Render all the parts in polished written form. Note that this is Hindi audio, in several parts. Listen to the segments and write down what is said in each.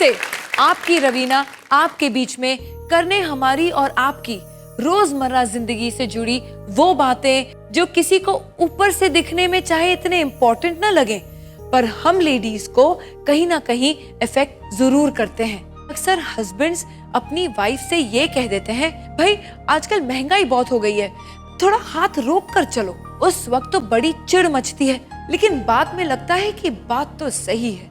से आपकी रवीना आपके बीच में करने हमारी और आपकी रोजमर्रा जिंदगी से जुड़ी वो बातें जो किसी को ऊपर से दिखने में चाहे इतने इम्पोर्टेंट ना लगे, पर हम लेडीज को कहीं ना कहीं इफेक्ट जरूर करते हैं। अक्सर हस्बैंड्स अपनी वाइफ से ये कह देते हैं, भाई आजकल महंगाई बहुत हो गई है, थोड़ा हाथ रोक कर चलो। उस वक्त तो बड़ी चिढ़ मचती है, लेकिन बाद में लगता है कि बात तो सही है,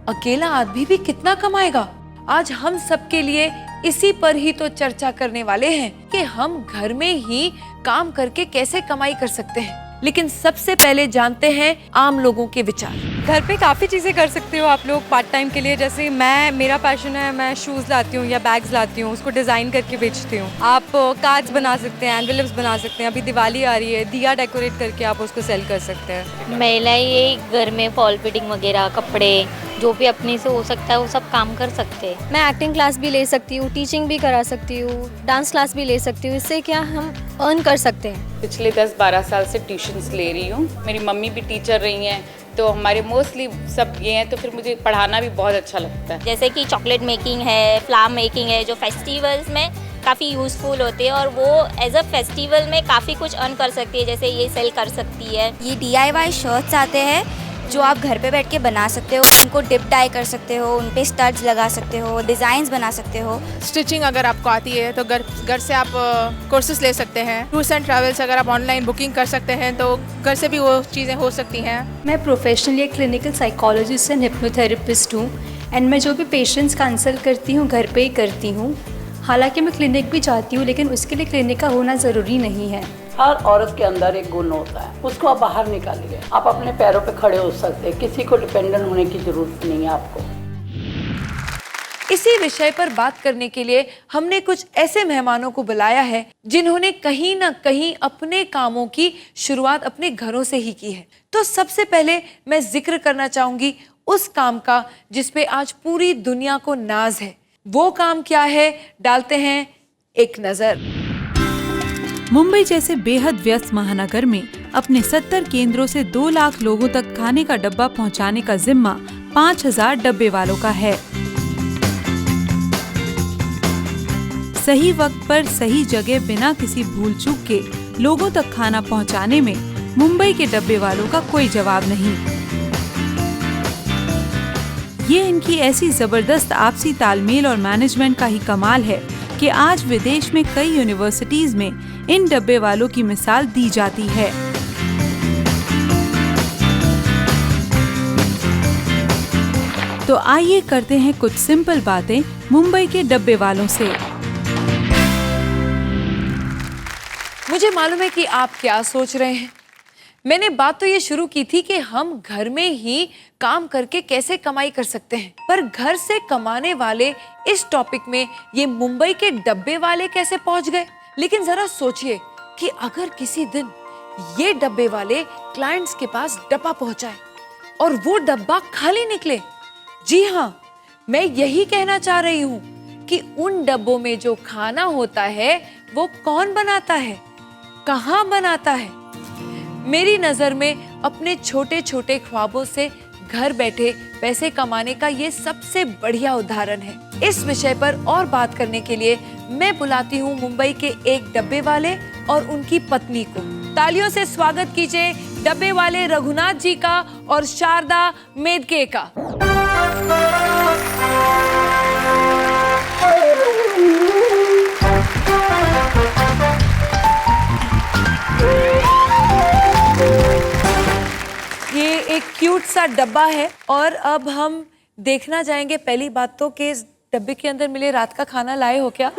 अकेला आदमी भी कितना कमाएगा। आज हम सबके लिए इसी पर ही तो चर्चा करने वाले हैं कि हम घर में ही काम करके कैसे कमाई कर सकते हैं। लेकिन सबसे पहले जानते हैं आम लोगों के विचार। घर पे काफ़ी चीज़ें कर सकते हो आप लोग पार्ट टाइम के लिए। जैसे मेरा पैशन है, मैं शूज़ लाती हूँ या बैग्स लाती हूँ, उसको डिज़ाइन करके बेचती हूँ। आप कार्ड्स बना सकते हैं, एनवेलप्स बना सकते हैं। अभी दिवाली आ रही है, दिया डेकोरेट करके आप उसको सेल कर सकते हैं। महिलाएं ये घर में फॉल फिटिंग वगैरह, कपड़े जो भी अपने से हो सकता है वो सब काम कर सकते हैं। मैं एक्टिंग क्लास भी ले सकती हूँ, टीचिंग भी करा सकती हूँ, डांस क्लास भी ले सकती हूँ। इससे क्या हम अर्न कर सकते हैं। पिछले 10-12 साल से ट्यूशन्स ले रही हूँ। मेरी मम्मी भी टीचर रही हैं, तो हमारे मोस्टली सब ये हैं, तो फिर मुझे पढ़ाना भी बहुत अच्छा लगता है। जैसे कि चॉकलेट मेकिंग है, फ्लावर मेकिंग है, जो फेस्टिवल्स में काफ़ी यूज़फुल होते हैं और वो एज अ फेस्टिवल में काफ़ी कुछ अर्न कर सकती है। जैसे ये सेल कर सकती है। ये DIY शर्ट्स आते हैं जो आप घर पे बैठ के बना सकते हो। उनको डिप डाई कर सकते हो, उन पे स्टड्स लगा सकते हो, डिज़ाइंस बना सकते हो। स्टिचिंग अगर आपको आती है तो घर से आप कोर्सेज ले सकते हैं। टूर्स एंड ट्रैवल्स अगर आप ऑनलाइन बुकिंग कर सकते हैं तो घर से भी वो चीज़ें हो सकती हैं। मैं प्रोफेशनली एक क्लिनिकल साइकोलॉजिस्ट एंड हिप्नोथेरेपिस्ट हूँ एंड मैं जो भी पेशेंट्स कंसल्ट करती हूँ घर पे ही करती हूँ। हालांकि मैं क्लिनिक भी जाती हूँ, लेकिन उसके लिए क्लिनिक का होना ज़रूरी नहीं है। हर औरत के अंदर एक गुण होता है, उसको आप बाहर निकालिए। आप अपने पैरों पे खड़े हो सकते हैं, किसी को डिपेंडेंट होने की जरूरत नहीं है आपको। इसी विषय पर बात करने के लिए हमने कुछ ऐसे मेहमानों को बुलाया है जिन्होंने कहीं ना कहीं अपने कामों की शुरुआत अपने घरों से ही की है। तो सबसे पहले मैं जिक्र करना चाहूंगी उस काम का जिसपे आज पूरी दुनिया को नाज है। वो काम क्या है, डालते हैं एक नजर। मुंबई जैसे बेहद व्यस्त महानगर में अपने 70 केंद्रों से 2 लाख लोगों तक खाने का डब्बा पहुंचाने का जिम्मा 5000 डब्बे वालों का है। सही वक्त पर सही जगह बिना किसी भूल चूक के लोगों तक खाना पहुंचाने में मुंबई के डब्बे वालों का कोई जवाब नहीं। ये इनकी ऐसी जबरदस्त आपसी तालमेल और मैनेजमेंट का ही कमाल है कि आज विदेश में कई यूनिवर्सिटीज में इन डब्बे वालों की मिसाल दी जाती है। तो आइए करते हैं कुछ सिंपल बातें मुंबई के डब्बे वालों से। मुझे मालूम है कि आप क्या सोच रहे हैं। मैंने बात तो ये शुरू की थी कि हम घर में ही काम करके कैसे कमाई कर सकते हैं, पर घर से कमाने वाले इस टॉपिक में ये मुंबई के डब्बे वाले कैसे पहुंच गए। लेकिन जरा सोचिए कि अगर किसी दिन ये डब्बे वाले क्लाइंट्स के पास डब्बा पहुंचाए और वो डब्बा खाली निकले। जी हाँ, मैं यही कहना चाह रही हूँ कि उन डब्बों में जो खाना होता है वो कौन बनाता है, कहाँ बनाता है। मेरी नजर में अपने छोटे छोटे ख्वाबों से घर बैठे पैसे कमाने का ये सबसे बढ़िया उदाहरण है। इस विषय पर और बात करने के लिए मैं बुलाती हूँ मुंबई के एक डब्बे वाले और उनकी पत्नी को। तालियों से स्वागत कीजिए डब्बे वाले रघुनाथ जी का और शारदा मेदके का। ये एक क्यूट सा डब्बा है और अब हम देखना चाहेंगे पहली बात तो कि इस डब्बे के अंदर मिले रात का खाना लाए हो क्या।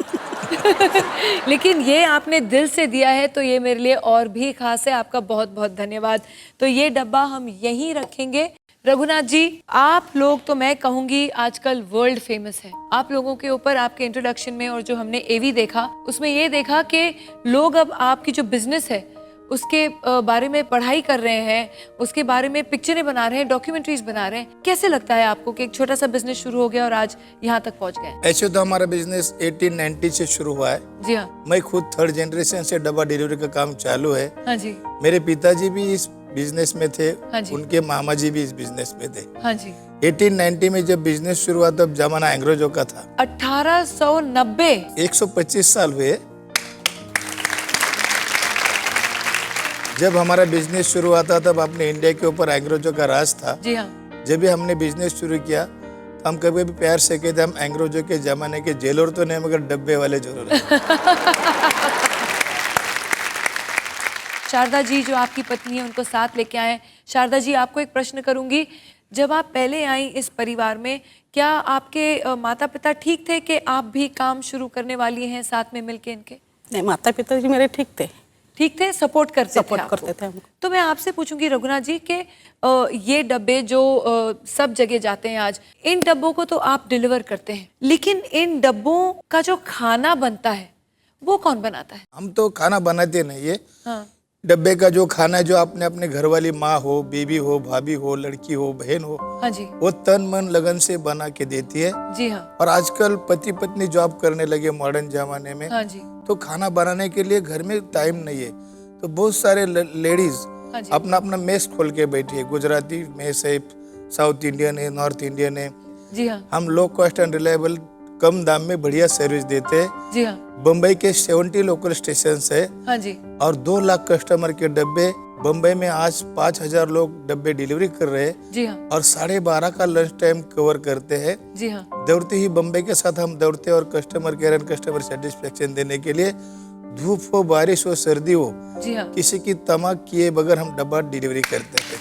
लेकिन ये आपने दिल से दिया है तो ये मेरे लिए और भी खास है। आपका बहुत बहुत धन्यवाद। तो ये डब्बा हम यहीं रखेंगे। रघुनाथ जी, आप लोग तो मैं कहूँगी आजकल वर्ल्ड फेमस है। आप लोगों के ऊपर आपके इंट्रोडक्शन में और जो हमने एवी देखा उसमें ये देखा कि लोग अब आपकी जो बिजनेस है उसके बारे में पढ़ाई कर रहे हैं, उसके बारे में पिक्चरें बना रहे हैं, डॉक्यूमेंट्रीज बना रहे हैं। कैसे लगता है आपको कि एक छोटा सा बिजनेस शुरू हो गया और आज यहाँ तक पहुँच गए? ऐसे तो हमारा बिजनेस 1890 से शुरू हुआ है। जी हाँ। मैं खुद 3rd जनरेशन से डब्बा डिलीवरी का काम चालू है। हाँ जी। मेरे पिताजी भी इस बिजनेस में थे, हाँ जी। उनके मामा जी भी इस बिजनेस में थे। हाँ जी। 1890 में जब बिजनेस शुरू हुआ तब जमाना अंग्रेजों का था। 1890 125 साल हुए जब हमारा बिजनेस शुरू हुआ था, तब अपने इंडिया के ऊपर अंग्रेजों का राज था। जी हाँ। जब भी हमने बिजनेस शुरू किया तो हम कभी भी प्यार से कहते हम अंग्रेजों के जमाने के जेलर तो नहीं मगर डब्बे वाले जरूर हैं। शारदा जी जो आपकी पत्नी है उनको साथ लेके आए। शारदा जी, आपको एक प्रश्न करूंगी, जब आप पहले आई इस परिवार में, क्या आपके माता पिता ठीक थे कि आप भी काम शुरू करने वाली हैं साथ में मिलके इनके? नहीं, माता पिता जी मेरे ठीक थे। ठीक थे, सपोर्ट करते थे हमको। तो मैं आपसे पूछूंगी रघुनाथ जी कि ये डब्बे जो सब जगह जाते हैं आज, इन डब्बों को तो आप डिलीवर करते हैं, लेकिन इन डब्बों का जो खाना बनता है वो कौन बनाता है? हम तो खाना बनाते नहीं है। हाँ। डब्बे का जो खाना है, जो आपने अपने घर वाली माँ हो, बीबी हो, भाभी हो, लड़की हो, बहन हो, हाँ जी, वो तन मन लगन से बना के देती है। जी हाँ। और आजकल पति पत्नी जॉब करने लगे मॉडर्न जमाने में, हाँ जी, तो खाना बनाने के लिए घर में टाइम नहीं है, तो बहुत सारे लेडीज हाँ जी, अपना अपना मेस खोल के बैठी है। गुजराती मेस है, साउथ इंडियन है, नॉर्थ इंडियन है। जी हाँ, हम लो कॉस्ट एंड रिलायबल कम दाम में बढ़िया सर्विस देते हैं। जी हाँ, बम्बई के 70 लोकल स्टेशन है हाँ जी, और 2 लाख कस्टमर के डब्बे बम्बई में आज 5000 लोग डब्बे डिलीवरी कर रहे हैं। जी हाँ, और 12:30 का लंच टाइम कवर करते हैं। जी हाँ, दौड़ते ही बम्बई के साथ हम दौड़ते हैं और customer care and customer satisfaction देने के लिए धूप हो, बारिश हो, सर्दी हो, जी हाँ। किसी की तमाक किए बगैर हम डब्बा डिलीवरी करते हैं।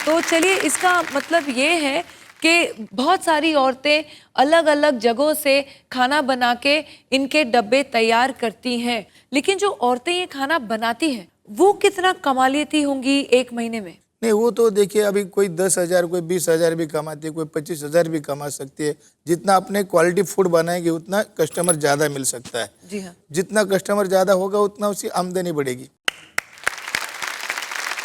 तो चलिए, इसका मतलब ये है कि बहुत सारी औरतें अलग अलग जगहों से खाना बना के इनके डब्बे तैयार करती हैं, लेकिन जो औरतें ये खाना बनाती हैं वो कितना कमा लेती होंगी एक महीने में? नहीं, वो तो देखिए, अभी कोई 10,000, कोई 20,000 भी कमाती है, कोई 25,000 भी कमा सकती है। जितना अपने क्वालिटी फूड बनाएंगे उतना कस्टमर ज्यादा मिल सकता है। जी हाँ। जितना कस्टमर ज्यादा होगा उतना उसकी आमदनी बढ़ेगी।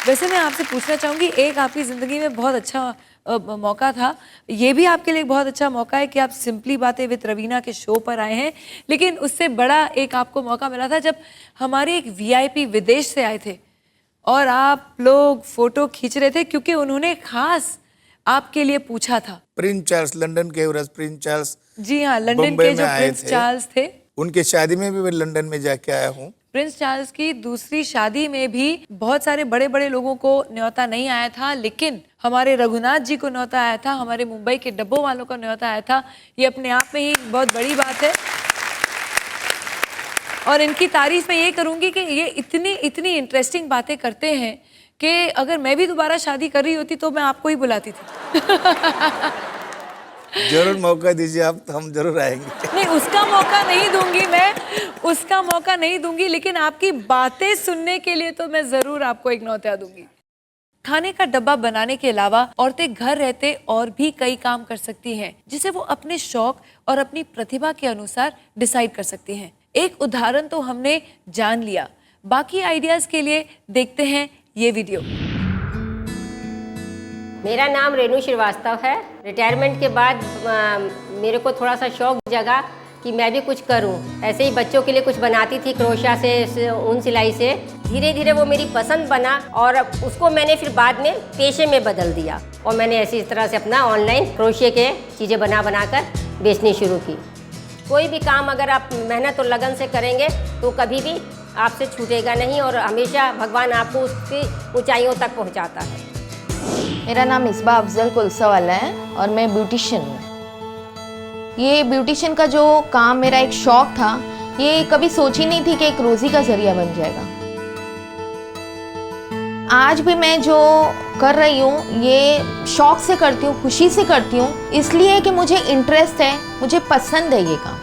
वैसे मैं आपसे पूछना चाहूँगी, एक आपकी ज़िंदगी में बहुत अच्छा मौका था, ये भी आपके लिए बहुत अच्छा मौका है कि आप सिंपली बातें विद रवीना के शो पर आए हैं, लेकिन उससे बड़ा एक आपको मौका मिला था जब हमारे एक वीआईपी विदेश से आए थे और आप लोग फोटो खींच रहे थे क्योंकि उन्होंने खास आपके लिए पूछा था। प्रिंस चार्ल्स, लंदन के युवराज प्रिंस चार्ल्स। जी हाँ, लंदन के जो प्रिंस चार्ल्स थे, उनके शादी में भी मैं लंदन में जाके आया हूँ। प्रिंस चार्ल्स की दूसरी शादी में भी बहुत सारे बड़े बड़े लोगों को न्योता नहीं आया था, लेकिन हमारे रघुनाथ जी को न्योता आया था, हमारे मुंबई के डब्बों वालों को न्योता आया था। ये अपने आप में ही बहुत बड़ी बात है और इनकी तारीफ मैं ये करूँगी कि ये इतनी इंटरेस्टिंग बातें करते हैं कि अगर मैं भी दोबारा शादी कर रही होती तो मैं आपको ही बुलाती थी। जरूर मौका दीजिए आप, तो हम जरूर आएंगे। नहीं, उसका मौका नहीं दूंगी मैं, उसका मौका नहीं दूंगी, लेकिन आपकी बातें सुनने के लिए तो मैं जरूर आपको एक न्योता दूंगी। खाने का डब्बा बनाने के अलावा औरतें घर रहते और भी कई काम कर सकती हैं, जिसे वो अपने शौक और अपनी प्रतिभा के अनुसार डिसाइड कर सकती हैं। एक उदाहरण तो हमने जान लिया, बाकी आइडियाज के लिए देखते हैं ये वीडियो। मेरा नाम रेणु श्रीवास्तव है। रिटायरमेंट के बाद मेरे को थोड़ा सा शौक जगा कि मैं भी कुछ करूं। ऐसे ही बच्चों के लिए कुछ बनाती थी क्रोशा से, ऊन सिलाई से। धीरे धीरे वो मेरी पसंद बना और उसको मैंने फिर बाद में पेशे में बदल दिया और मैंने ऐसी तरह से अपना ऑनलाइन क्रोशे के चीज़ें बना कर बेचनी शुरू की। कोई भी काम अगर आप मेहनत और लगन से करेंगे तो कभी भी आपसे छूटेगा नहीं और हमेशा भगवान आपको उसकी ऊंचाइयों तक पहुँचाता है। मेरा नाम इस्बा अफजल कुलसावाला है और मैं ब्यूटिशियन हूँ। ये ब्यूटिशियन का जो काम मेरा एक शौक था, ये कभी सोची नहीं थी कि एक रोज़ी का जरिया बन जाएगा। आज भी मैं जो कर रही हूँ ये शौक से करती हूँ, खुशी से करती हूँ, इसलिए कि मुझे इंटरेस्ट है, मुझे पसंद है ये काम।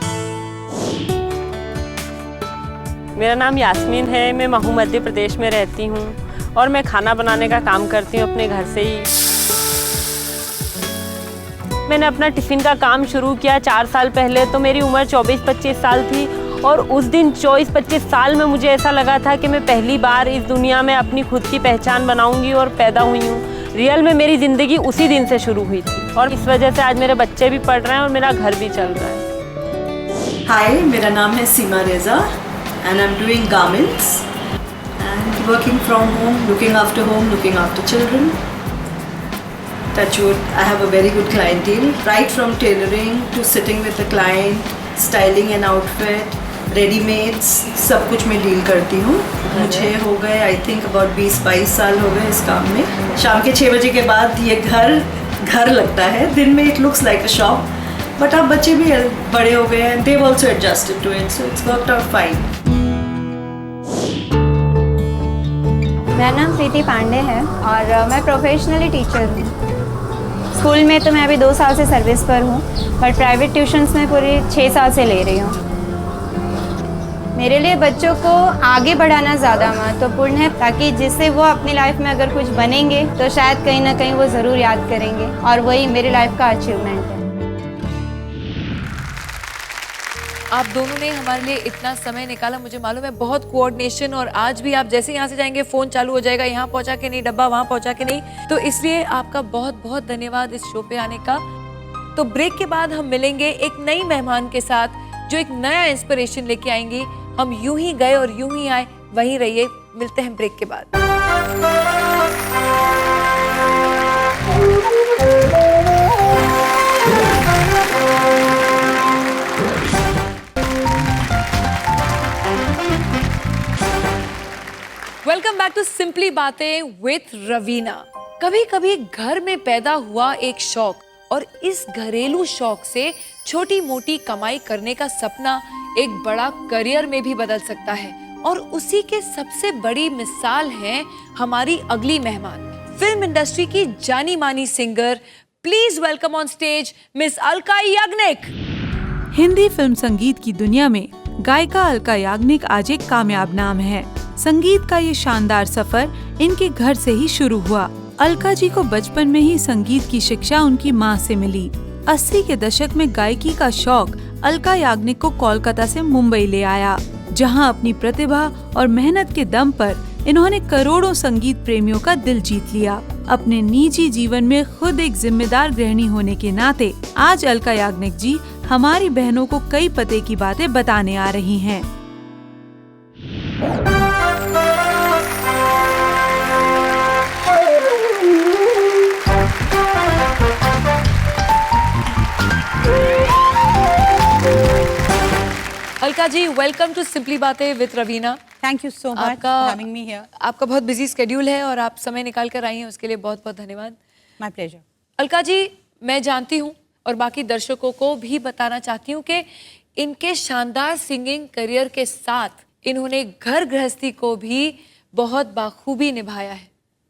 मेरा नाम यास्मीन है, मैं महू मध्य प्रदेश में रहती हूँ और मैं खाना बनाने का काम करती हूँ अपने घर से ही। मैंने अपना टिफ़िन का काम शुरू किया 4 साल पहले, तो मेरी उम्र 24-25 साल थी और उस दिन 24-25 साल में मुझे ऐसा लगा था कि मैं पहली बार इस दुनिया में अपनी खुद की पहचान बनाऊंगी और पैदा हुई हूँ। रियल में मेरी ज़िंदगी उसी दिन से शुरू हुई थी और इस वजह से आज मेरे बच्चे भी पढ़ रहे हैं और मेरा घर भी चल रहा है। हाय, मेरा नाम है Seema Reza and I am doing garments and working from home, looking after children. Touch wood, I have a very good clientele. Right from tailoring to sitting with the client, styling an outfit, readymades, सब कुछ मैं डील करती हूँ। मुझे हो गए आई थिंक अबाउट 20-22 साल हो गए इस काम में। शाम के 6 बजे के बाद ये घर लगता है। दिन में it looks like a shop, but अब बच्चे भी बड़े हो गए हैं, they also adjusted to it, so it's worked out fine. मेरा नाम प्रीति पांडे है और मैं प्रोफेशनली टीचर हूँ। स्कूल में तो मैं अभी 2 साल से सर्विस पर हूँ, बट प्राइवेट ट्यूशन्स में पूरी 6 साल से ले रही हूँ। मेरे लिए बच्चों को आगे बढ़ाना ज़्यादा महत्वपूर्ण है, ताकि जिससे वो अपनी लाइफ में अगर कुछ बनेंगे तो शायद कहीं ना कहीं वो ज़रूर याद करेंगे, और वही मेरी लाइफ का अचीवमेंट है। आप दोनों ने हमारे लिए इतना समय निकाला, मुझे मालूम है बहुत कोऑर्डिनेशन, और आज भी आप जैसे यहाँ से जाएंगे फ़ोन चालू हो जाएगा, यहाँ पहुँचा के नहीं, डब्बा वहाँ पहुँचा के नहीं, तो इसलिए आपका बहुत बहुत धन्यवाद इस शो पे आने का। तो ब्रेक के बाद हम मिलेंगे एक नई मेहमान के साथ जो एक नया इंस्पिरेशन लेके आएंगी। हम यूं ही गए और यूं ही आए, वहीं रहिए, मिलते हैं ब्रेक के बाद। वेलकम बैक टू सिंपली बातें विथ रवीना। कभी कभी घर में पैदा हुआ एक शौक और इस घरेलू शौक से छोटी मोटी कमाई करने का सपना एक बड़ा करियर में भी बदल सकता है, और उसी के सबसे बड़ी मिसाल है हमारी अगली मेहमान, फिल्म इंडस्ट्री की जानी मानी singer. Please welcome on stage miss Alka Yagnik. Hindi film संगीत की दुनिया में गायिका अलका याग्निक आज एक कामयाब नाम है। संगीत का ये शानदार सफर इनके घर से ही शुरू हुआ। अलका जी को बचपन में ही संगीत की शिक्षा उनकी माँ से मिली। 80 के दशक में गायकी का शौक अलका याग्निक को कोलकाता से मुंबई ले आया, जहां अपनी प्रतिभा और मेहनत के दम पर इन्होंने करोड़ों संगीत प्रेमियों का दिल जीत लिया। अपने निजी जीवन में खुद एक जिम्मेदार गृहिणी होने के नाते आज अलका याग्निक जी हमारी बहनों को कई पते की बातें बताने आ रही हैं। Alka ji, welcome to simply बातें with Raveena. Thank you so much for having me here. आपका बहुत बिजी स्केड्यूल है और आप समय निकाल कर आई हैं, उसके लिए बहुत बहुत धन्यवाद। My pleasure. अलका जी, मैं जानती हूँ और बाकी दर्शकों को भी बताना चाहती हूँ कि इनके शानदार सिंगिंग करियर के साथ इन्होंने घर गृहस्थी को भी बहुत बाखूबी निभाया है।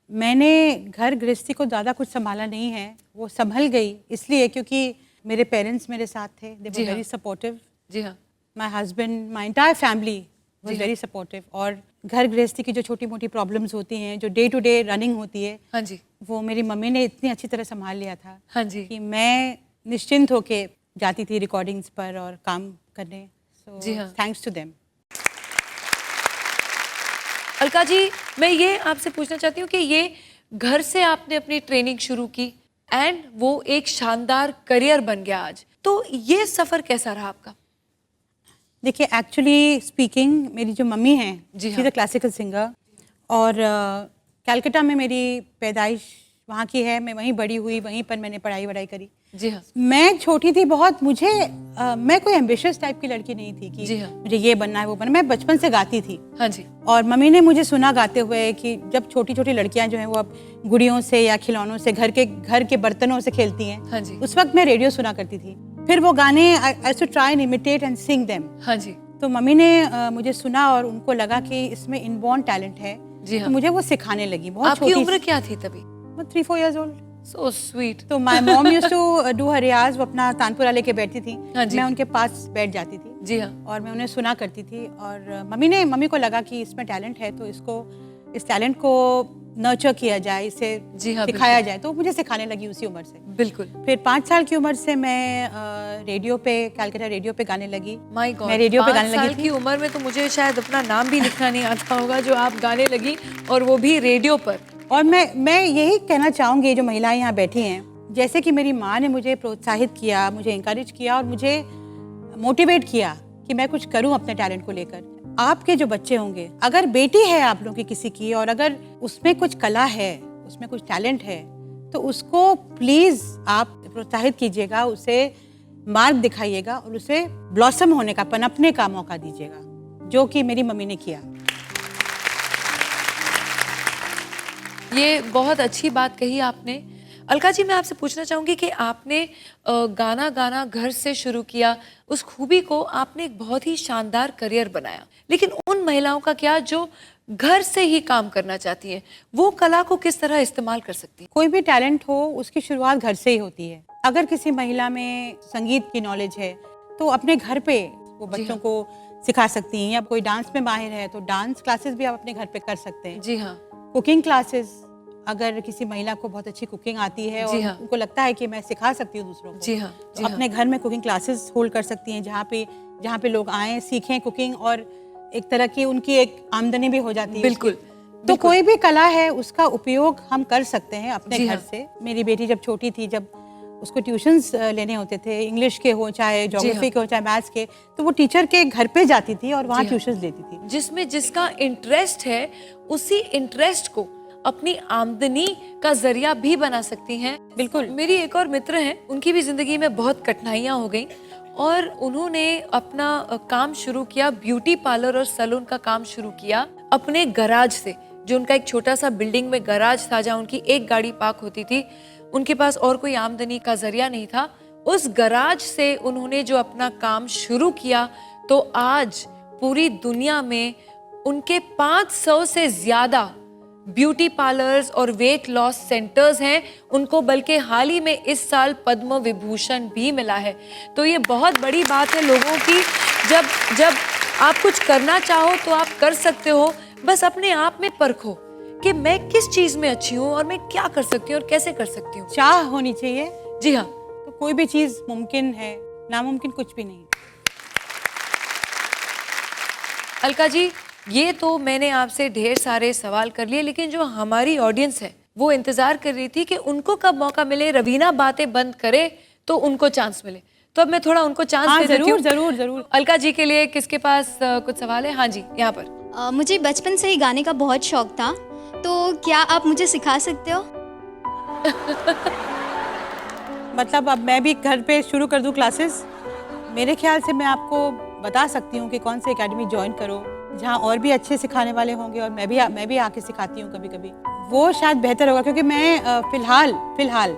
मैंने घर गृहस्थी को ज़्यादा कुछ संभाला नहीं है, वो संभल गई इसलिए क्योंकि मेरे पेरेंट्स मेरे साथ थे, दे वर वेरी सपोर्टिव। जी हाँ। My husband, my entire family was very supportive. और घर गृहस्थी की जो छोटी मोटी प्रॉब्लम्स होती हैं, जो डे टू डे रनिंग होती है, हाँ जी, वो मेरी मम्मी ने इतनी अच्छी तरह संभाल लिया था, हाँ जी, कि मैं निश्चिंत होके जाती थी रिकॉर्डिंग्स पर और काम करने। So thanks to them. Alka ji, मैं ये आपसे पूछना चाहती हूँ कि ये घर से आपने अपनी ट्रेनिंग शुरू की एंड वो एक शानदार करियर बन गया आज, तो ये सफ़र कैसा रहा आपका? देखिए, एक्चुअली स्पीकिंग, मेरी जो मम्मी हैं, जी she is a classical singer, और कलकत्ता में मेरी पैदाइश वहाँ की है, मैं वहीं बड़ी हुई, वहीं पर मैंने पढ़ाई वढ़ाई करी। जी हाँ। मैं छोटी थी बहुत, मुझे मैं कोई एम्बिशियस टाइप की लड़की नहीं थी कि जी हाँ, मुझे ये बनना है वो बनना। मैं बचपन से गाती थी। हाँ जी। और मम्मी ने मुझे सुना गाते हुए कि जब छोटी छोटी लड़कियां जो हैं वो अब गुड़ियों से या खिलौनों से, घर के बर्तनों से खेलती हैं, हाँ जी, उस वक्त मैं रेडियो सुना करती थी। फिर वो गाने I to try and imitate and sing them. हाँ जी। तो मम्मी ने मुझे सुना और उनको लगा कि इसमें इनबॉर्न टैलेंट है। जी हाँ। तो मुझे वो सिखाने लगी। बहुत आपकी उम्र क्या थी तभी? 3-4 years old। So sweet। तो my mom used to do her riyaz, वो अपना तानपुरा लेके बैठती थी, हाँ जी, मैं उनके पास बैठ जाती थी। जी हाँ। और मैं उन्हें सुना करती थी। और मम्मी को लगा कि इसमें टैलेंट है, तो इस टैलेंट को नर्चर किया जाए, इसे हाँ, सिखाया जाए। तो मुझे सिखाने लगी उसी उम्र से। बिल्कुल। फिर 5 साल की उम्र से मैं रेडियो पे, कलकत्ता रेडियो पे गाने लगी। माय गॉड, मैं रेडियो पे गाने लगी। 5 साल की उम्र में तो मुझे शायद अपना नाम भी लिखना नहीं आता होगा, जो आप गाने लगी, और वो भी रेडियो पर। और मैं यही कहना चाहूँगी, जो महिलाएं यहाँ बैठी हैं, जैसे कि मेरी माँ ने मुझे प्रोत्साहित किया, मुझे इंकरेज किया और मुझे मोटिवेट किया कि मैं कुछ करूँ अपने टैलेंट को लेकर। आपके जो बच्चे होंगे, अगर बेटी है आप लोगों की किसी की और अगर उसमें कुछ कला है, उसमें कुछ टैलेंट है, तो उसको प्लीज आप प्रोत्साहित कीजिएगा, उसे मार्ग दिखाइएगा और उसे ब्लॉसम होने का, पनपने का मौका दीजिएगा, जो कि मेरी मम्मी ने किया। ये बहुत अच्छी बात कही आपने। अलका जी, मैं आपसे पूछना चाहूँगी कि आपने गाना गाना घर से शुरू किया, उस खूबी को आपने एक बहुत ही शानदार करियर बनाया, लेकिन उन महिलाओं का क्या जो घर से ही काम करना चाहती हैं, वो कला को किस तरह इस्तेमाल कर सकती हैं? कोई भी टैलेंट हो, उसकी शुरुआत घर से ही होती है। अगर किसी महिला में संगीत की नॉलेज है तो अपने घर पे वो बच्चों को सिखा सकती हैं, या कोई डांस में माहिर है तो डांस क्लासेस भी आप अपने घर पे कर सकते हैं। जी हाँ। कुकिंग क्लासेस, अगर किसी महिला को बहुत अच्छी कुकिंग आती है और हाँ। उनको लगता है कि मैं सिखा सकती हूँ दूसरों को, जी हाँ, तो अपने घर में कुकिंग क्लासेस होल्ड कर सकती हैं, जहाँ पे लोग आएँ, सीखें कुकिंग, और एक तरह की उनकी एक आमदनी भी हो जाती है। बिल्कुल। तो कोई भी कला है उसका उपयोग हम कर सकते हैं अपने जी घर हाँ। से। मेरी बेटी जब छोटी थी, जब उसको ट्यूशंस लेने होते थे, इंग्लिश के हो चाहे ज्योग्राफी के हो चाहे मैथ्स के, तो वो टीचर के घर पे जाती थी और वहाँ जी हाँ। ट्यूशंस लेती थी। जिसमें जिसका इंटरेस्ट है, उसी इंटरेस्ट को अपनी आमदनी का जरिया भी बना सकती हैं। बिल्कुल। मेरी एक और मित्र हैं, उनकी भी जिंदगी में बहुत कठिनाइयां हो गई और उन्होंने अपना काम शुरू किया, ब्यूटी पार्लर और सैलून का काम शुरू किया अपने गराज से। जो उनका एक छोटा सा बिल्डिंग में गराज था, जहाँ उनकी एक गाड़ी पार्क होती थी, उनके पास और कोई आमदनी का जरिया नहीं था। उस गराज से उन्होंने जो अपना काम शुरू किया, तो आज पूरी दुनिया में उनके 500 से ज्यादा ब्यूटी पार्लर्स और वेट लॉस सेंटर्स हैं। उनको बल्कि हाल ही में इस साल पद्म विभूषण भी मिला है। तो ये बहुत बड़ी बात है लोगों की, जब आप कुछ करना चाहो तो आप कर सकते हो। बस अपने आप में परखो कि मैं किस चीज में अच्छी हूँ और मैं क्या कर सकती हूँ और कैसे कर सकती हूँ। चाह होनी चाहिए। जी हाँ। तो कोई भी चीज मुमकिन है, नामुमकिन कुछ भी नहीं। अलका जी, ये तो मैंने आपसे ढेर सारे सवाल कर लिए, लेकिन जो हमारी ऑडियंस है वो इंतजार कर रही थी कि उनको कब मौका मिले, रवीना बातें बंद करे तो उनको चांस मिले। तो अब मैं थोड़ा उनको चांस दे देती हूँ। जरूर जरूर। अलका जी के लिए किसके पास कुछ सवाल है? हाँ जी, यहाँ पर। मुझे बचपन से ही गाने का बहुत शौक था, तो क्या आप मुझे सिखा सकते हो? मतलब अब मैं भी घर पे शुरू कर दूं क्लासेस? मेरे ख्याल से मैं आपको बता सकती हूँ कि कौन सी एकेडमी ज्वाइन करो, जहाँ और भी अच्छे सिखाने वाले होंगे, और मैं भी आके सिखाती हूँ कभी कभी। वो शायद बेहतर होगा, क्योंकि मैं फिलहाल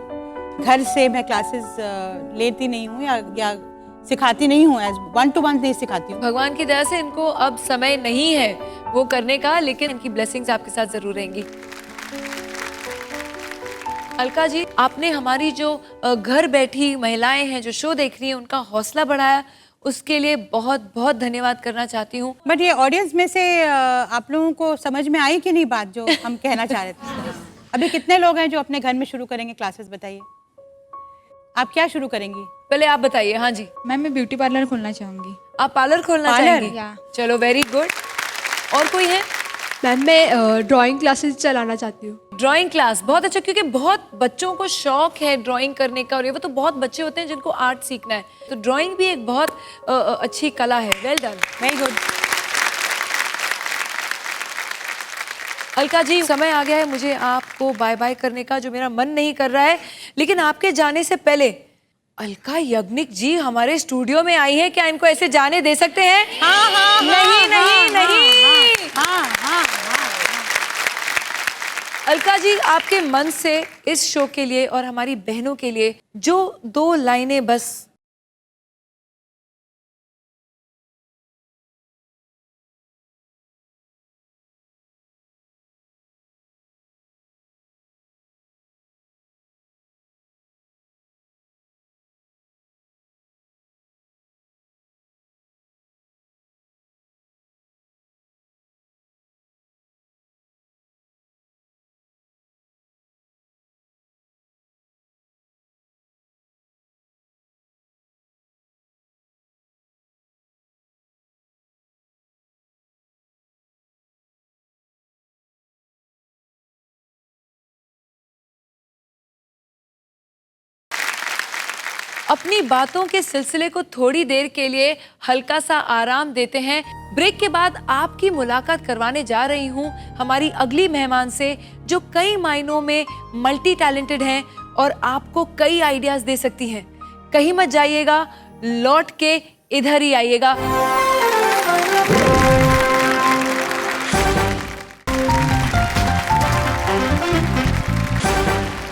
घर से मैं क्लासेस लेती नहीं हूँ या सिखाती नहीं हूँ, एज 1-to-1 नहीं सिखाती हूँ। भगवान की दया से इनको अब समय नहीं है वो करने का, लेकिन इनकी ब्लेसिंग्स आपके साथ जरूर रहेंगी। अलका जी, आपने हमारी जो घर बैठी महिलाएं हैं जो शो देख रही हैं, उनका हौसला बढ़ाया, उसके लिए बहुत बहुत धन्यवाद करना चाहती हूँ। बट ये ऑडियंस में से आप लोगों को समझ में आई कि नहीं बात जो हम कहना चाह रहे थे? अभी कितने लोग हैं जो अपने घर में शुरू करेंगे क्लासेस? बताइए, आप क्या शुरू करेंगी? पहले आप बताइए। हाँ जी। मैं ब्यूटी पार्लर खोलना चाहूँगी। आप पार्लर खोलना चाहेंगी? चलो, वेरी गुड। और कोई है? मैम, मैं ड्राइंग क्लासेस चलाना चाहती हूँ। ड्राइंग क्लास बहुत अच्छा, क्योंकि बहुत बच्चों को शौक है ड्राइंग करने का, और ये वो तो बहुत बच्चे होते हैं जिनको आर्ट सीखना है, तो ड्राइंग भी एक बहुत अच्छी कला है। Well done, very good. Alka ji, समय आ गया है मुझे आपको बाय बाय करने का, जो मेरा मन नहीं कर रहा है। लेकिन आपके जाने से पहले अलका याग्निक जी हमारे स्टूडियो में आई है, क्या इनको ऐसे जाने दे सकते हैं? नहीं। अलका जी, आपके मन से इस शो के लिए और हमारी बहनों के लिए जो 2 लाइनें बस अपनी बातों के सिलसिले को थोड़ी देर के लिए हल्का सा आराम देते हैं। ब्रेक के बाद आपकी मुलाकात करवाने जा रही हूँ हमारी अगली मेहमान से, जो कई मायनों में मल्टी टैलेंटेड हैं और आपको कई आइडियाज दे सकती हैं। कहीं मत जाइएगा, लौट के इधर ही आइएगा।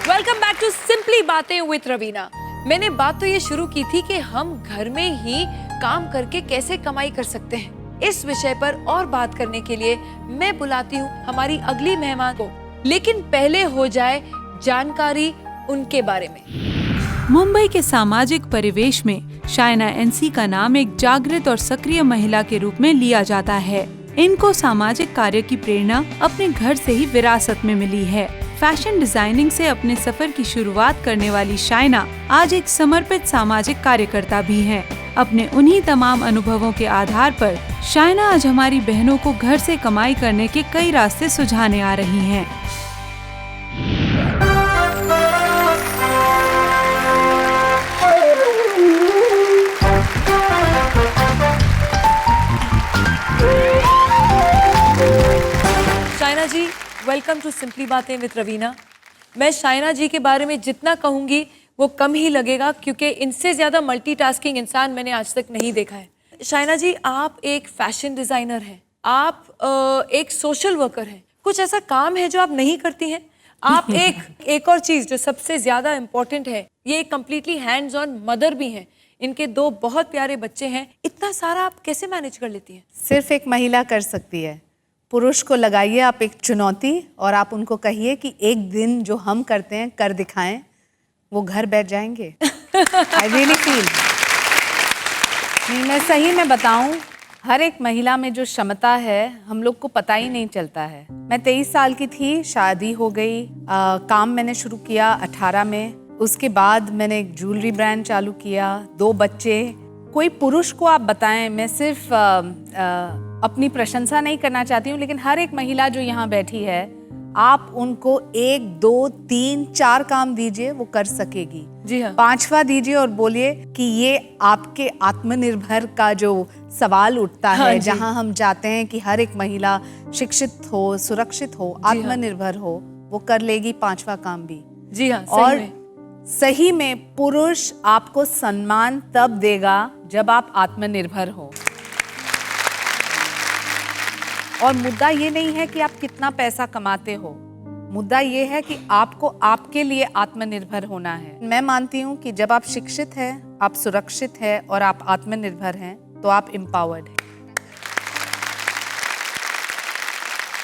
वेलकम बैक टू सिंपली बातें विद रवीना। मैंने बात तो ये शुरू की थी कि हम घर में ही काम करके कैसे कमाई कर सकते हैं। इस विषय पर और बात करने के लिए मैं बुलाती हूँ हमारी अगली मेहमान को, लेकिन पहले हो जाए जानकारी उनके बारे में। मुंबई के सामाजिक परिवेश में शाइना एनसी का नाम एक जागृत और सक्रिय महिला के रूप में लिया जाता है। इनको सामाजिक कार्य की प्रेरणा अपने घर से ही विरासत में मिली है। फैशन डिजाइनिंग से अपने सफर की शुरुआत करने वाली शाइना आज एक समर्पित सामाजिक कार्यकर्ता भी हैं। अपने उन्हीं तमाम अनुभवों के आधार पर शाइना आज हमारी बहनों को घर से कमाई करने के कई रास्ते सुझाने आ रही हैं। शाइना जी, वेलकम टू सिंपली बातें विद रवीना। मैं शाइना जी के बारे में जितना कहूँगी वो कम ही लगेगा, क्योंकि इनसे ज़्यादा मल्टीटास्किंग इंसान मैंने आज तक नहीं देखा है। शाइना जी, आप एक फैशन डिज़ाइनर हैं, आप एक सोशल वर्कर हैं। कुछ ऐसा काम है जो आप नहीं करती हैं? आप एक और चीज़ जो सबसे ज़्यादा इम्पोर्टेंट है, ये कम्प्लीटली हैंड्स ऑन मदर भी हैं। इनके 2 बहुत प्यारे बच्चे हैं। इतना सारा आप कैसे मैनेज कर लेती हैं? सिर्फ एक महिला कर सकती है। पुरुष को लगाइए आप एक चुनौती और आप उनको कहिए कि एक दिन जो हम करते हैं कर दिखाएं, वो घर बैठ जाएंगे। आई रियली फील, नहीं मैं सही में बताऊं, हर एक महिला में जो क्षमता है हम लोग को पता ही नहीं चलता है। मैं 23 साल की थी, शादी हो गई, काम मैंने शुरू किया 18 में। उसके बाद मैंने एक ज्वेलरी ब्रांड चालू किया, 2 बच्चे। कोई पुरुष को आप बताएं, मैं सिर्फ अपनी प्रशंसा नहीं करना चाहती हूँ, लेकिन हर एक महिला जो यहाँ बैठी है, आप उनको 1, 2, 3, 4 काम दीजिए, वो कर सकेगी। जी हाँ। 5वां दीजिए और बोलिए कि ये आपके आत्मनिर्भर का जो सवाल उठता है, हाँ, जहाँ हम चाहते हैं कि हर एक महिला शिक्षित हो, सुरक्षित हो, आत्मनिर्भर हो, वो कर लेगी 5वां काम भी। जी हाँ, और सही में पुरुष आपको सम्मान तब देगा जब आप आत्मनिर्भर हो। और मुद्दा ये नहीं है कि आप कितना पैसा कमाते हो, मुद्दा ये है कि आपको आपके लिए आत्मनिर्भर होना है। मैं मानती हूँ कि जब आप शिक्षित हैं, आप सुरक्षित हैं और आप आत्मनिर्भर हैं, तो आप एम्पावर्ड हैं।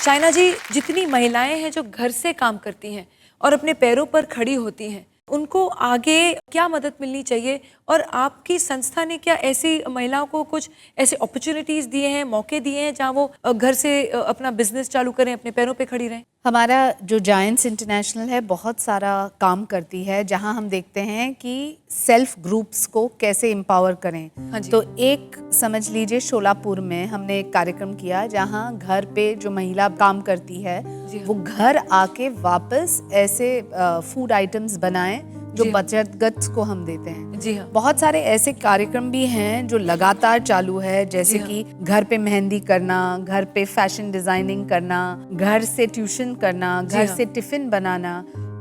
शाइना जी, जितनी महिलाएं हैं जो घर से काम करती हैं और अपने पैरों पर खड़ी होती हैं, उनको आगे क्या मदद मिलनी चाहिए, और आपकी संस्था ने क्या ऐसी महिलाओं को कुछ ऐसे अपॉर्चुनिटीज दिए हैं, मौके दिए हैं, जहां वो घर से अपना बिजनेस चालू करें, अपने पैरों पे खड़ी रहें? हमारा जो जायंट्स इंटरनेशनल है बहुत सारा काम करती है, जहां हम देखते हैं कि सेल्फ ग्रुप्स को कैसे एम्पावर करें। हाँ जी। तो एक समझ लीजिए शोलापुर में हमने एक कार्यक्रम किया जहां घर पे जो महिला काम करती है वो घर आके वापस ऐसे फूड आइटम्स बनाएं जो बचत गट्स को हम देते हैं। जी हाँ। बहुत सारे ऐसे कार्यक्रम भी हैं जो लगातार चालू है, जैसे कि घर पे मेहंदी करना, घर पे फैशन डिजाइनिंग करना, घर से ट्यूशन करना, घर से टिफिन बनाना।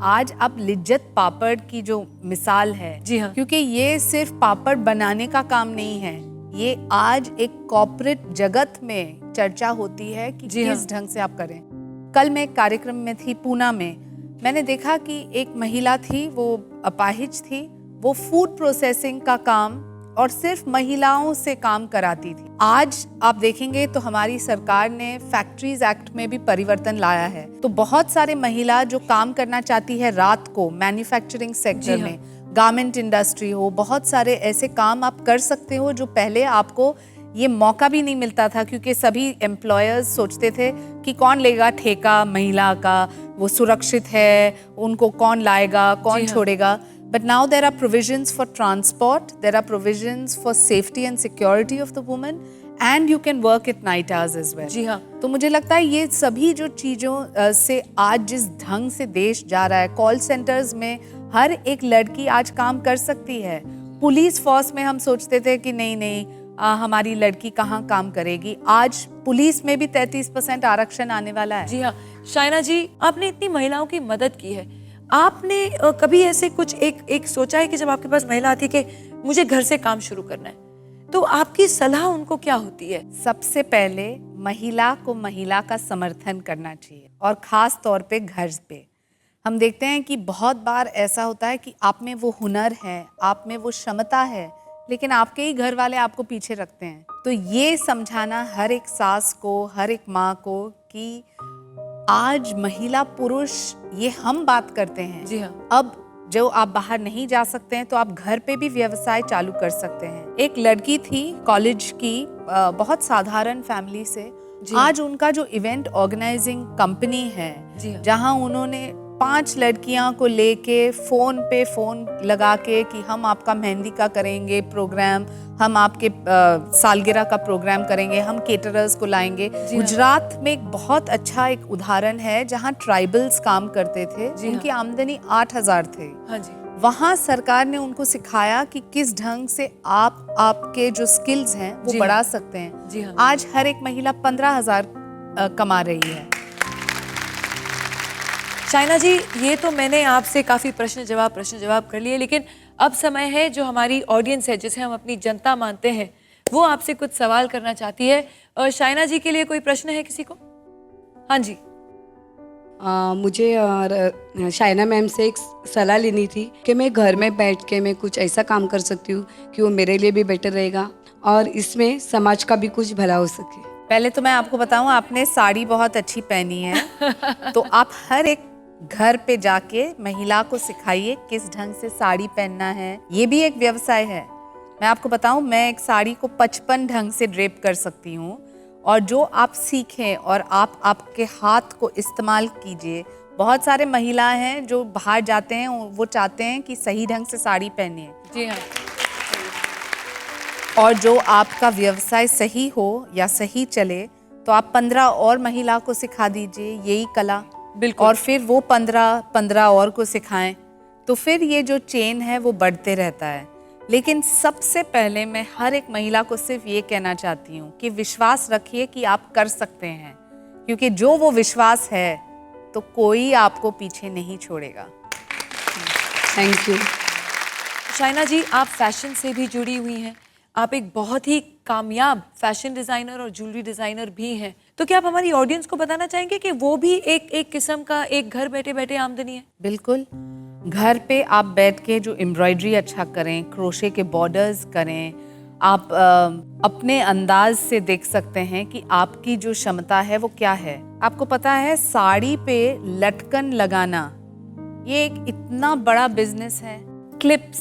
आज अब लिज्जत पापड़ की जो मिसाल है, जी हाँ, क्योंकि ये सिर्फ पापड़ बनाने का काम नहीं है, ये आज एक कॉर्पोरेट जगत में चर्चा होती है कि किस ढंग से आप करें। कल मैं एक कार्यक्रम में थी पूना में, मैंने देखा कि एक महिला थी, वो अपाहिज थी, वो फूड प्रोसेसिंग का काम और सिर्फ महिलाओं से काम कराती थी। आज आप देखेंगे तो हमारी सरकार ने फैक्ट्रीज एक्ट में भी परिवर्तन लाया है, तो बहुत सारे महिला जो काम करना चाहती है रात को मैन्युफैक्चरिंग सेक्टर में, गारमेंट इंडस्ट्री हो, बहुत सारे ऐसे काम आप कर सकते हो जो पहले आपको ये मौका भी नहीं मिलता था, क्योंकि सभी एम्प्लॉयर्स सोचते थे कि कौन लेगा ठेका महिला का, वो सुरक्षित है, उनको कौन लाएगा, कौन छोड़ेगा। But now there are provisions for transport, there are provisions for safety and security of the woman, and you can work at night hours as well. जी हाँ। तो मुझे लगता है ये सभी जो चीज़ों से आज जिस ढंग से देश जा रहा है, कॉल सेंटर्स में हर एक लड़की आज काम कर सकती है, पुलिस फोर्स में हम सोचते थे कि नहीं नहीं हमारी लड़की कहाँ काम करेगी, आज पुलिस में भी 33% आरक्षण आने वाला है। जी हाँ शाइना जी, आपने इतनी महिलाओं की मदद की है, आपने कभी ऐसे कुछ एक सोचा है कि जब आपके पास महिला आती है कि मुझे घर से काम शुरू करना है, तो आपकी सलाह उनको क्या होती है? सबसे पहले महिला को महिला का समर्थन करना चाहिए और ख़ास तौर पे घर पे। हम देखते हैं कि बहुत बार ऐसा होता है कि आप में वो हुनर है, आप में वो क्षमता है, लेकिन आपके ही घर वाले आपको पीछे रखते हैं। तो ये समझाना हर एक सास को, हर एक माँ को कि आज महिला पुरुष ये हम बात करते हैं। जी हाँ। अब जो आप बाहर नहीं जा सकते हैं तो आप घर पे भी व्यवसाय चालू कर सकते हैं। एक लड़की थी कॉलेज की, बहुत साधारण फैमिली से, आज उनका जो इवेंट ऑर्गेनाइजिंग कंपनी है, जहां उन्होंने 5 लड़कियां को लेके फ़ोन पे फ़ोन लगा के कि हम आपका मेहंदी का करेंगे प्रोग्राम, हम आपके सालगिरह का प्रोग्राम करेंगे, हम केटरर्स को लाएंगे। गुजरात में एक बहुत अच्छा एक उदाहरण है जहां ट्राइबल्स काम करते थे, उनकी आमदनी 8,000 थे। हाँ जी। वहाँ सरकार ने उनको सिखाया कि किस ढंग से आप आपके जो स्किल्स हैं वो बढ़ा सकते हैं। जी हाँ। आज हर एक महिला 15,000 कमा रही है। शाइना जी, ये तो मैंने आपसे काफ़ी प्रश्न जवाब कर लिए, लेकिन अब समय है जो हमारी ऑडियंस है, जिसे हम अपनी जनता मानते हैं, वो आपसे कुछ सवाल करना चाहती है। शाइना जी के लिए कोई प्रश्न है किसी को? हाँ जी। मुझे शाइना मैम से एक सलाह लेनी थी कि मैं घर में बैठ के मैं कुछ ऐसा काम कर सकती हूँ कि वो मेरे लिए भी बेटर रहेगा और इसमें समाज का भी कुछ भला हो सके। पहले तो मैं आपको बताऊं, आपने साड़ी बहुत अच्छी पहनी है तो आप हर एक घर पे जाके महिला को सिखाइए किस ढंग से साड़ी पहनना है। ये भी एक व्यवसाय है। मैं आपको बताऊं, मैं एक साड़ी को 55 ढंग से ड्रेप कर सकती हूँ, और जो आप सीखें और आप आपके हाथ को इस्तेमाल कीजिए। बहुत सारे महिलाएं हैं जो बाहर जाते हैं, वो चाहते हैं कि सही ढंग से साड़ी पहने। जी हाँ। और जो आपका व्यवसाय सही हो या सही चले तो आप 15 और महिला को सिखा दीजिए यही कला। बिल्कुल। और फिर वो 15 और को सिखाएं, तो फिर ये जो चेन है वो बढ़ते रहता है। लेकिन सबसे पहले मैं हर एक महिला को सिर्फ ये कहना चाहती हूँ कि विश्वास रखिए कि आप कर सकते हैं, क्योंकि जो वो विश्वास है तो कोई आपको पीछे नहीं छोड़ेगा। Thank you. शाइना जी, आप फैशन से भी जुड़ी हुई हैं, आप एक बहुत ही कामयाब फैशन डिज़ाइनर और ज्वेलरी डिज़ाइनर भी हैं, तो क्या आप हमारी ऑडियंस को बताना चाहेंगे कि वो भी एक किस्म का एक घर बैठे बैठे आमदनी है? बिल्कुल। घर पे आप बैठ के जो एम्ब्रॉयडरी अच्छा करें, क्रोशे के बॉर्डर्स करें, आप अपने अंदाज से देख सकते हैं कि आपकी जो क्षमता है वो क्या है। आपको पता है साड़ी पे लटकन लगाना ये एक इतना बड़ा बिजनेस है। क्लिप्स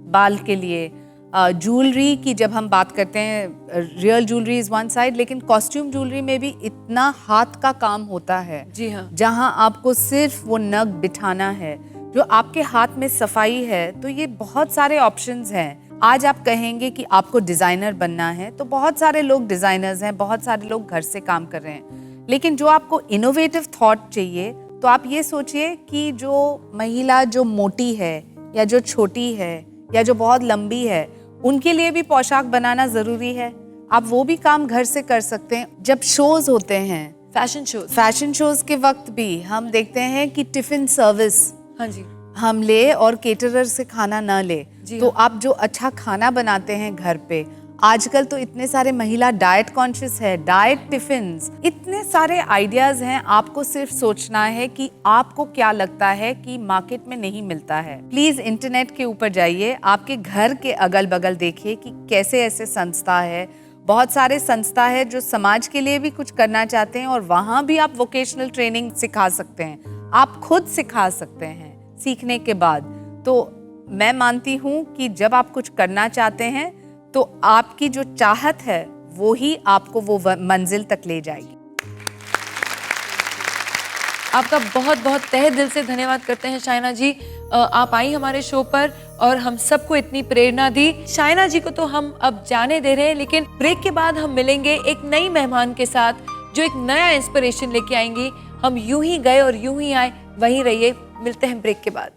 बाल के लिए, ज्वेलरी की जब हम बात करते हैं, real jewellery is one side, लेकिन कॉस्ट्यूम ज्वेलरी में भी इतना हाथ का काम होता है। जी हाँ। जहां आपको सिर्फ वो नग बिठाना है, जो आपके हाथ में सफाई है, तो ये बहुत सारे ऑप्शंस हैं। आज आप कहेंगे कि आपको डिज़ाइनर बनना है, तो बहुत सारे लोग डिज़ाइनर्स हैं, बहुत सारे लोग घर से काम कर रहे हैं, लेकिन जो आपको इनोवेटिव थॉट चाहिए, तो आप ये सोचिए कि जो महिला जो मोटी है या जो छोटी है या जो बहुत लंबी है, उनके लिए भी पोशाक बनाना ज़रूरी है। आप वो भी काम घर से कर सकते हैं। जब शोज होते हैं, फैशन शोज के वक्त भी हम देखते हैं कि टिफिन सर्विस, हाँ जी, हम ले और केटरर से खाना ना ले, तो आप जो अच्छा खाना बनाते हैं घर पे, आजकल तो इतने सारे महिला डाइट कॉन्शियस है, डाइट टिफिन्स, इतने सारे आइडियाज हैं। आपको सिर्फ सोचना है कि आपको क्या लगता है कि मार्केट में नहीं मिलता है। प्लीज इंटरनेट के ऊपर जाइए, आपके घर के अगल बगल देखिए कि कैसे ऐसे संस्था है। बहुत सारे संस्था है जो समाज के लिए भी कुछ करना चाहते हैं, और वहाँ भी आप वोकेशनल ट्रेनिंग सिखा सकते हैं, आप खुद सिखा सकते हैं सीखने के बाद। तो मैं मानती हूँ कि जब आप कुछ करना चाहते हैं तो आपकी जो चाहत है वो ही आपको वो मंजिल तक ले जाएगी। आपका बहुत बहुत तहे दिल से धन्यवाद करते हैं शाइना जी, आप आई हमारे शो पर और हम सबको इतनी प्रेरणा दी। शाइना जी को तो हम अब जाने दे रहे हैं, लेकिन ब्रेक के बाद हम मिलेंगे एक नई मेहमान के साथ जो एक नया इंस्पिरेशन लेके आएंगी। हम यूं ही गए और यूं ही आए, वहीं रहिए, मिलते हैं ब्रेक के बाद।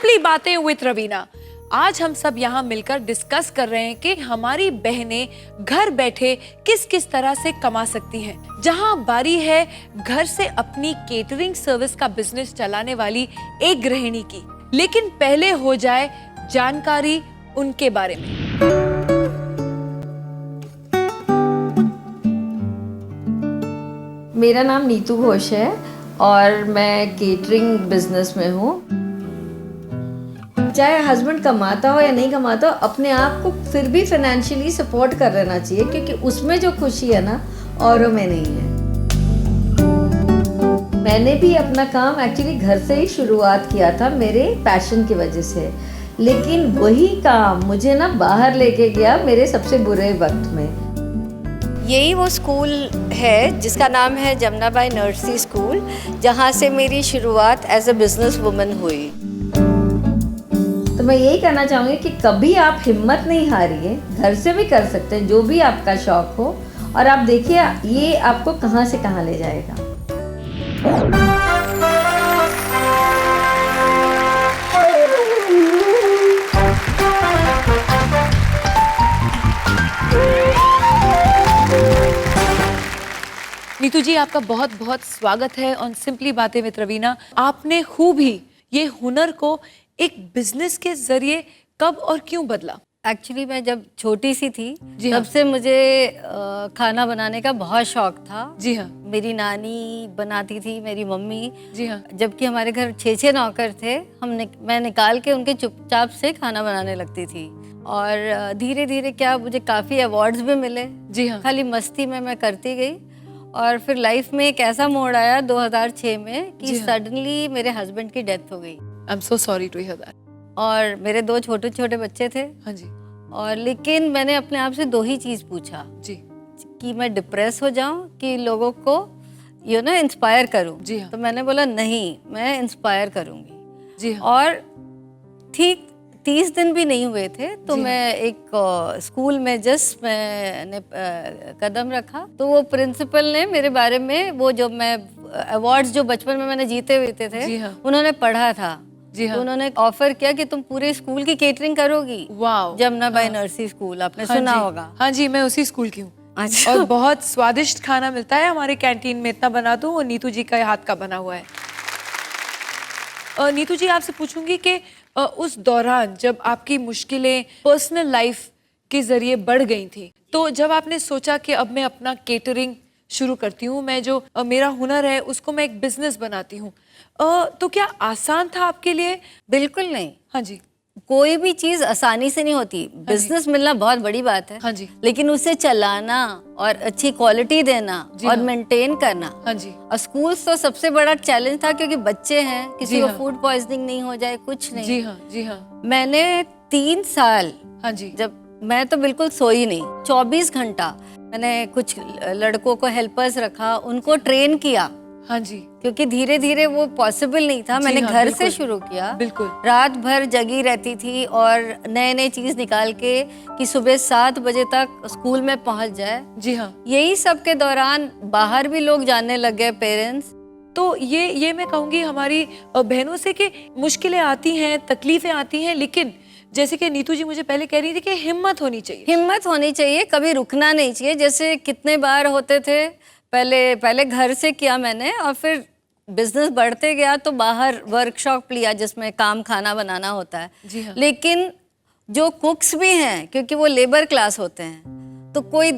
सिंपली बातें विद रवीना। आज हम सब यहाँ मिलकर डिस्कस कर रहे हैं कि हमारी बहनें घर बैठे किस किस तरह से कमा सकती हैं। जहाँ बारी है घर से अपनी केटरिंग सर्विस का बिजनेस चलाने वाली एक गृहिणी की, लेकिन पहले हो जाए जानकारी उनके बारे में। मेरा नाम नीतू घोष है और मैं केटरिंग बिजनेस में हूँ। चाहे हस्बैंड कमाता हो या नहीं कमाता हो, अपने आप को फिर भी फाइनेंशियली सपोर्ट कर लेना चाहिए, क्योंकि उसमें जो खुशी है ना औरों में नहीं है। मैंने भी अपना काम एक्चुअली घर से ही शुरुआत किया था मेरे पैशन की वजह से, लेकिन वही काम मुझे ना बाहर लेके गया मेरे सबसे बुरे वक्त में। यही वो स्कूल है जिसका नाम है जमुनाबाई नर्सरी स्कूल, जहाँ से मेरी शुरुआत एज अ बिजनेस वुमन हुई। तो मैं यही कहना चाहूँगी कि कभी आप हिम्मत नहीं हारिए, घर से भी कर सकते हैं जो भी आपका शौक हो, और आप देखिए ये आपको कहाँ से कहाँ ले जाएगा। नीतू जी, आपका बहुत बहुत स्वागत है ऑन सिंपली बातें विद रवीना। आपने खूब ही ये हुनर को एक बिजनेस के जरिए कब और क्यों बदला? एक्चुअली मैं जब छोटी सी थी जी तब हाँ। से मुझे खाना बनाने का बहुत शौक था। जी हाँ। मेरी नानी बनाती थी, मेरी मम्मी। जी हाँ। जबकि हमारे घर 6 नौकर थे, मैं निकाल के उनके चुपचाप से खाना बनाने लगती थी। और धीरे धीरे क्या मुझे काफ़ी अवार्ड्स भी मिले। जी हाँ। खाली मस्ती में मैं करती गई, और फिर लाइफ में एक ऐसा मोड़ आया 2006 में कि सडनली मेरे हस्बैंड की डेथ हो गई। I am so sorry to hear that. और मेरे 2 छोटे छोटे बच्चे थे। हाँ जी। और लेकिन मैंने अपने आप से 2 ही चीज़ पूछा जी, कि मैं डिप्रेस हो जाऊं कि लोगों को इंस्पायर करूं। जी हाँ। तो मैंने बोला नहीं, मैं इंस्पायर करूंगी। जी हाँ। और ठीक 30 दिन भी नहीं हुए थे तो जी मैं एक स्कूल में मैंने कदम रखा, तो वो प्रिंसिपल ने मेरे बारे में वो जो मैं अवार्ड्स जो बचपन में मैंने जीते हुए थे जी हाँ। उन्होंने पढ़ा था। जी हाँ। तो उन्होंने ऑफर किया कि तुम पूरे स्कूल की केटरिंग करोगी। वाओ। जमुनाबाई नर्सरी स्कूल, आपने सुना होगा। हाँ जी, मैं उसी स्कूल की हूँ। अच्छा। और बहुत स्वादिष्ट खाना मिलता है हमारे कैंटीन में, इतना बना दूँ, और नीतू जी का हाथ का बना हुआ है। नीतू जी, आपसे पूछूंगी कि उस दौरान जब आपकी मुश्किलें पर्सनल लाइफ के जरिए बढ़ गई थी, तो जब आपने सोचा कि अब मैं अपना केटरिंग शुरू करती हूँ, मैं जो मेरा हुनर है उसको मैं एक बिजनेस बनाती हूँ, तो क्या आसान था आपके लिए? बिल्कुल नहीं। हाँ जी। कोई भी चीज आसानी से नहीं होती। बिजनेस मिलना बहुत बड़ी बात है। हाँ जी। लेकिन उसे चलाना और अच्छी क्वालिटी देना और हाँ। मेंटेन करना। हाँ जी। और स्कूल तो सबसे बड़ा चैलेंज था, क्योंकि बच्चे हैं, किसी जी को हाँ। फूड पॉइजनिंग नहीं हो जाए, कुछ नहीं। जी हाँ। जी हाँ। मैंने 3 साल, हाँ जी, जब मैं तो बिल्कुल सोई नहीं, 24 घंटा मैंने कुछ लड़कों को हेल्पर्स रखा, उनको ट्रेन किया। हाँ जी। क्योंकि धीरे धीरे वो पॉसिबल नहीं था। मैंने हाँ, घर बिल्कुल। से शुरू किया। बिल्कुल। रात भर जगी रहती थी और नए नए चीज निकाल के कि सुबह 7 बजे तक स्कूल में पहुंच जाए। जी हाँ। यही सब के दौरान बाहर भी लोग जानने लग गए, पेरेंट्स। तो ये मैं कहूँगी हमारी बहनों से कि मुश्किलें आती हैं, तकलीफें आती हैं, लेकिन जैसे कि नीतू जी मुझे पहले कह रही थी कि हिम्मत होनी चाहिए। हिम्मत होनी चाहिए, कभी रुकना नहीं चाहिए। जैसे कितने बार होते थे, पहले घर से किया मैंने, और फिर बिजनेस बढ़ते गया तो बाहर वर्कशॉप लिया जिसमें खाना बनाना होता है। जी हाँ। लेकिन जो कुक्स भी हैं, क्योंकि वो लेबर क्लास होते हैं, तो कोई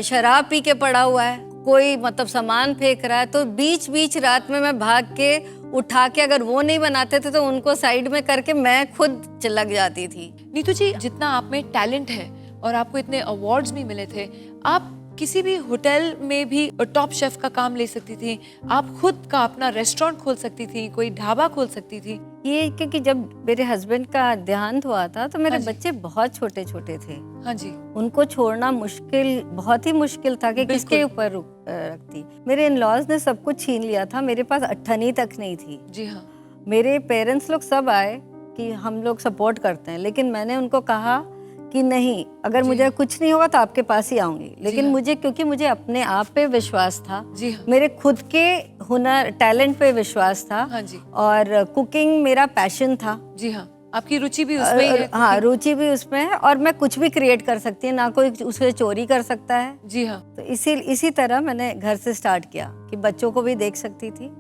शराब पी के पड़ा हुआ है, कोई मतलब सामान फेंक रहा है, तो बीच बीच रात में मैं भाग के उठा के, अगर वो नहीं बनाते थे तो उनको साइड में करके मैं खुद लग जाती थी। नीतू जी, जितना आप में टैलेंट है और आपको इतने अवार्ड्स भी मिले थे, आप किसी भी होटल में भी टॉप शेफ का काम ले सकती थी, आप खुद का अपना रेस्टोरेंट खोल सकती थी, कोई ढाबा खोल सकती थी। ये क्योंकि जब मेरे हस्बैंड का देहांत हुआ था तो मेरे बच्चे बहुत छोटे छोटे थे। हाँ जी। उनको छोड़ना मुश्किल, बहुत ही मुश्किल था कि किसके ऊपर रखती। मेरे इन-लॉज ने सब कुछ छीन लिया था, मेरे पास अट्ठनी तक नहीं थी। जी हाँ। मेरे पेरेंट्स लोग सब आए कि हम लोग सपोर्ट करते हैं, लेकिन मैंने उनको कहा कि नहीं, अगर मुझे कुछ नहीं होगा तो आपके पास ही आऊंगी। लेकिन मुझे, क्योंकि मुझे अपने आप पे विश्वास था, जी हाँ। मेरे खुद के हुनर टैलेंट पे विश्वास था। हाँ जी। और कुकिंग मेरा पैशन था। जी हाँ। आपकी रुचि भी उसमें ही है। हाँ, रुचि भी उसमें है और मैं कुछ भी क्रिएट कर सकती हूँ, ना कोई उसे चोरी कर सकता है। जी हाँ। तो इसी तरह मैंने घर से स्टार्ट किया कि बच्चों को भी देख सकती थी।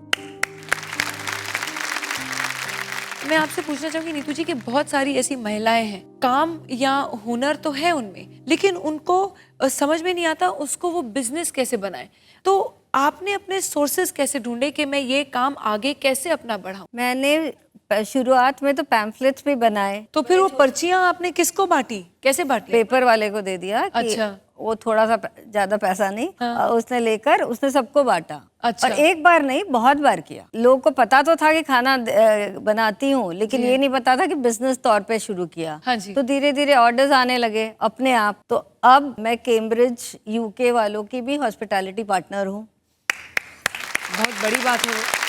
मैं आपसे पूछना चाहूंगी नीतू जी कि बहुत सारी ऐसी महिलाएं हैं, काम या हुनर तो है उनमें, लेकिन उनको समझ में नहीं आता उसको वो बिजनेस कैसे बनाए। तो आपने अपने सोर्सेज कैसे ढूंढे कि मैं ये काम आगे कैसे अपना बढ़ाऊं? मैंने शुरुआत में तो पैम्फलेट्स भी बनाए। तो फिर वो पर्चियां आपने किसको बांटी, कैसे बांटी? पेपर वाले को दे दिया कि अच्छा। वो थोड़ा सा ज्यादा पैसा नहीं, उसने लेकर उसने सबको बांटा। अच्छा। और एक बार नहीं, बहुत बार किया। लोगों को पता तो था कि खाना बनाती हूँ, लेकिन ये नहीं पता था कि बिजनेस तौर पे शुरू किया। हाँ जी। तो धीरे धीरे ऑर्डर्स आने लगे अपने आप। तो अब मैं कैम्ब्रिज यूके वालों की भी हॉस्पिटैलिटी पार्टनर हूँ। बहुत बड़ी बात है।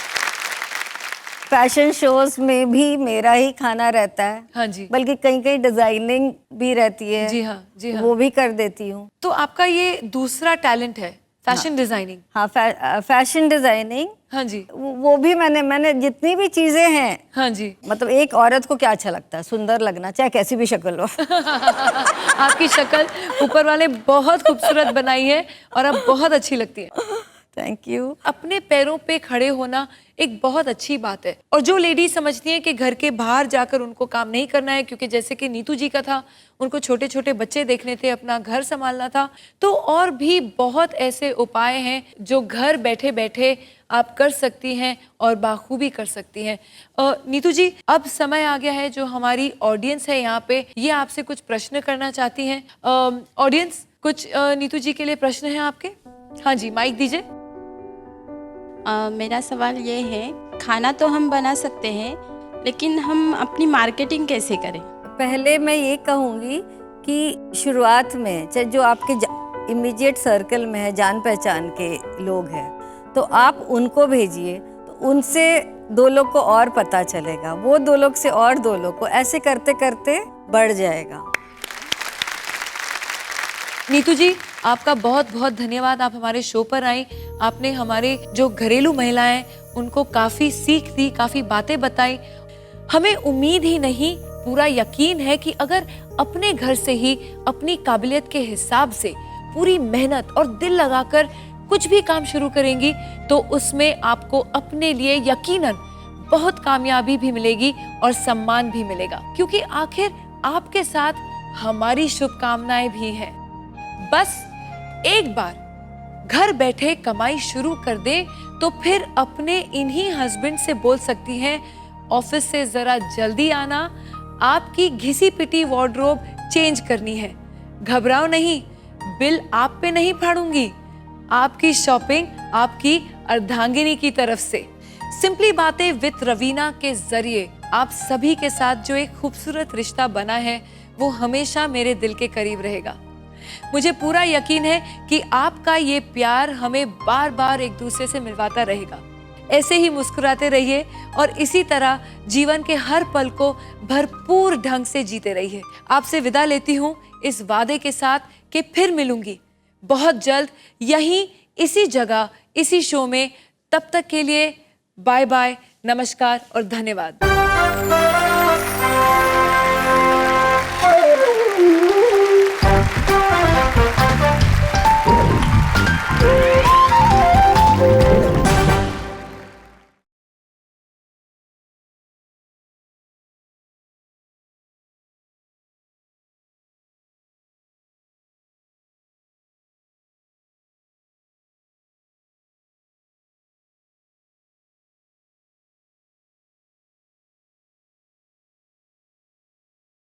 फैशन शोज में भी मेरा ही खाना रहता है। हाँ जी। बल्कि कहीं कहीं डिजाइनिंग भी रहती है। जी हाँ, जी हाँ। वो भी कर देती हूँ। तो आपका ये दूसरा टैलेंट है, फैशन डिजाइनिंग। हाँ, फैशन डिजाइनिंग। हाँ जी। वो भी मैंने जितनी भी चीजें हैं। हाँ जी। मतलब एक औरत को क्या अच्छा लगता है? सुंदर लगना, चाहे कैसी भी शक्ल हो। आपकी शक्ल ऊपर वाले बहुत खूबसूरत बनाई है और अब बहुत अच्छी लगती है। Thank you. अपने पैरों पे खड़े होना एक बहुत अच्छी बात है। और जो लेडी समझती हैं कि घर के बाहर जाकर उनको काम नहीं करना है, क्योंकि जैसे कि नीतू जी का था, उनको छोटे छोटे बच्चे देखने थे, अपना घर संभालना था, तो और भी बहुत ऐसे उपाय हैं जो घर बैठे बैठे आप कर सकती हैं और बाखूबी कर सकती हैं। नीतू जी, अब समय आ गया है, जो हमारी ऑडियंस है यहाँ पे, ये आपसे कुछ प्रश्न करना चाहती हैं। ऑडियंस, कुछ नीतू जी के लिए प्रश्न है आपके? हाँ जी, माइक दीजिए। मेरा सवाल ये है, खाना तो हम बना सकते हैं, लेकिन हम अपनी मार्केटिंग कैसे करें? पहले मैं ये कहूँगी कि शुरुआत में चाहे जो आपके इमीडिएट सर्कल में है, जान पहचान के लोग हैं, तो आप उनको भेजिए, तो उनसे 2 लोग को और पता चलेगा, वो 2 लोग से और 2 लोग को, ऐसे करते करते बढ़ जाएगा। नीतू जी, आपका बहुत बहुत धन्यवाद, आप हमारे शो पर आई। आपने हमारे जो घरेलू महिलाएं उनको काफ़ी सीख दी, काफ़ी बातें बताई। हमें उम्मीद ही नहीं, पूरा यकीन है कि अगर अपने घर से ही अपनी काबिलियत के हिसाब से पूरी मेहनत और दिल लगाकर कुछ भी काम शुरू करेंगी, तो उसमें आपको अपने लिए यकीनन बहुत कामयाबी भी मिलेगी और सम्मान भी मिलेगा, क्योंकि आखिर आपके साथ हमारी शुभकामनाएं भी हैं। बस एक बार घर बैठे कमाई शुरू कर दे, तो फिर अपने इन्हीं हस्बैंड से बोल सकती हैं, ऑफिस से जरा जल्दी आना, आपकी घिसी पिटी वार्डरोब चेंज करनी है। घबराओ नहीं, बिल आप पे नहीं फाड़ूंगी, आपकी शॉपिंग आपकी अर्धांगिनी की तरफ से। सिंपली बातें विद रवीना के जरिए आप सभी के साथ जो एक खूबसूरत रिश्ता बना है, वो हमेशा मेरे दिल के करीब रहेगा। मुझे पूरा यकीन है कि आपका ये प्यार हमें बार बार एक दूसरे से मिलवाता रहेगा। ऐसे ही मुस्कुराते रहिए और इसी तरह जीवन के हर पल को भरपूर ढंग से जीते रहिए। आपसे विदा लेती हूँ इस वादे के साथ कि फिर मिलूंगी बहुत जल्द, यहीं इसी जगह इसी शो में। तब तक के लिए बाय बाय, नमस्कार और धन्यवाद।